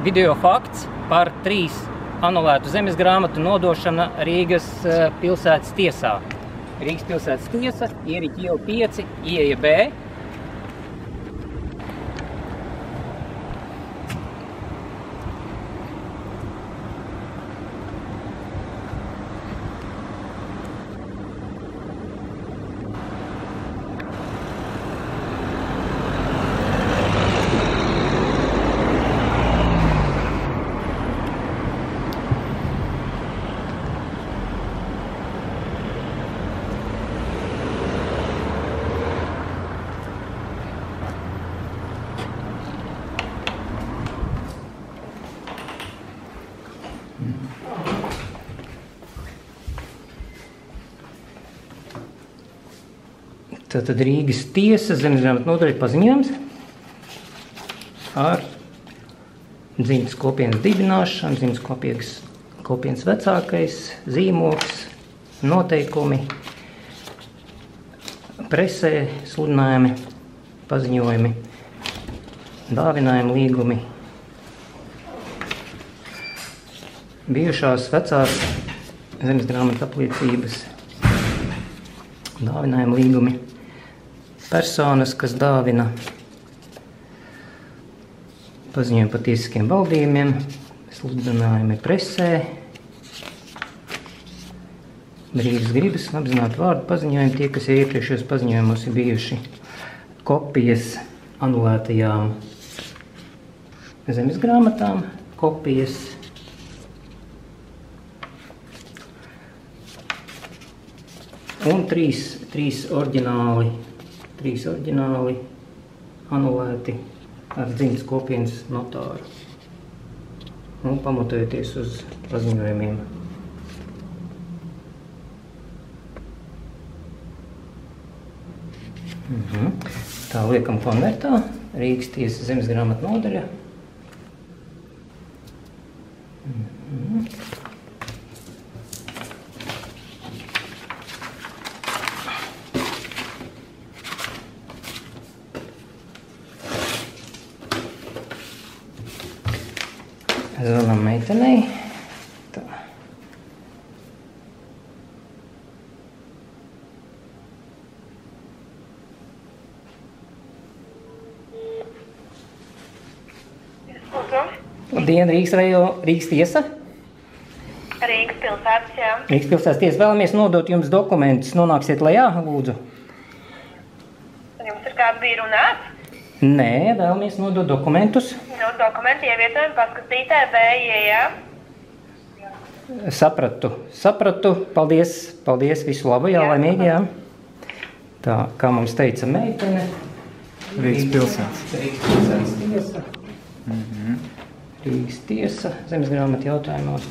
Video fakts par 3 anulētu zemes grāmatu nodošana Rīgas pilsētas tiesā. Rīgas pilsētas tiesa, Ieriķa iela 5, ieeja B. Tātad Rīgas tiesa zemesgrāmatu nodaļa paziņojums ar dzimtas kopienas dibināšanu, dzimtas kopienas vecākais, zīmogs, noteikumi, presē, sludinājumi, paziņojumi, dāvinājumi, līgumi, bijušās vecās zemesgrāmatu apliecības, dāvinājumi, līgumi, personas, kas dāvina, paziņojumi par tiesiskiem valdījumiem, sludinājumi presē, brīvas gribas, apzināti vārdu paziņojumi, tie, kas iepriekšējos paziņojumos ir bijuši kopijas anulētajām zemes grāmatām, kopijas un trīs oriģināli anulēti ar dzimtas kopienas notāru un pamatojoties uz paziņojumiem. Tā liekam konvertā, Rīgas tiesa zemesgrāmatu nodaļa. Zvanam meitenei. Tā. Labdien, Rīgas tiesa? Rīgas pilsētas, jā. Rīgas pilsētas tiesa. Vēlamies nodot jums dokumentus. Nonāksiet lejā, lūdzu. Jums ir kāds bija runāts? Nē, vēlamies nodot dokumentus. Dokumenti ievietojumi paskatītē B, jā. Sapratu. Paldies, visu labu, jā, laimīgi, jā. Tā, kā mums teica meitene. Rīgas pilsētas. Rīgas pilsētas tiesa. Rīgas tiesa, zemesgrāmatu jautājumos.